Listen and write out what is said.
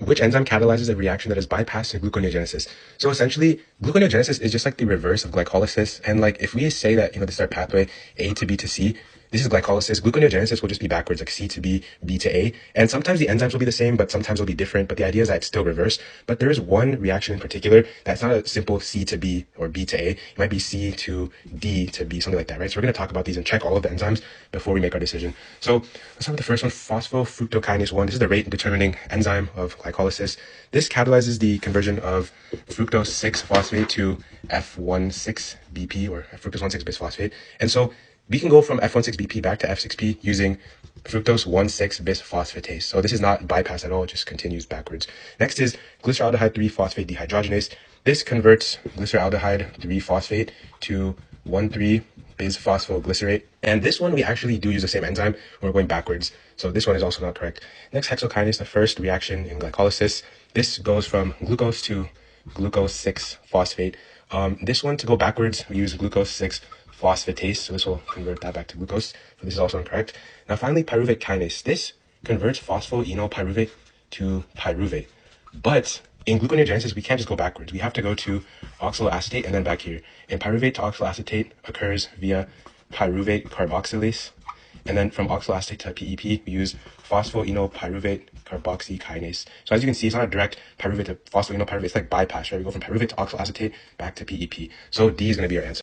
which enzyme catalyzes a reaction that is bypassed in gluconeogenesis? So essentially, gluconeogenesis is just like the reverse of glycolysis. And like if we say that, this is our pathway A to B to C, this is glycolysis. Gluconeogenesis will just be backwards, like C to B, B to A. And sometimes the enzymes will be the same, but sometimes they'll be different. But the idea is that it's still reverse. But there is one reaction in particular that's not a simple C to B or B to A. It might be C to D to B, something like that, right? So we're going to talk about these and check all of the enzymes before we make our decision. So let's start with the first one, phosphofructokinase 1. This is the rate determining enzyme of glycolysis. This catalyzes the conversion of fructose 6-phosphate to F16BP or fructose 1,6-bisphosphate. And so we can go from F16BP back to F6P using fructose 1,6-bisphosphatase. So this is not bypass at all, it just continues backwards. Next is glyceraldehyde 3-phosphate dehydrogenase. This converts glyceraldehyde 3-phosphate to 1,3-bisphosphoglycerate. And this one, we actually do use the same enzyme. We're going backwards. So this one is also not correct. Next, hexokinase, the first reaction in glycolysis. This goes from glucose to glucose 6-phosphate. This one, to go backwards, we use glucose 6-phosphatase. So this will convert that back to glucose. So this is also incorrect. Now finally, pyruvate kinase. This converts phosphoenolpyruvate to pyruvate. But in gluconeogenesis, we can't just go backwards. We have to go to oxaloacetate and then back here. And pyruvate to oxaloacetate occurs via pyruvate carboxylase. And then from oxaloacetate to PEP, we use phosphoenolpyruvate carboxykinase. So as you can see, it's not a direct pyruvate to phosphoenolpyruvate. It's like bypass, right? We go from pyruvate to oxaloacetate back to PEP. So D is going to be our answer.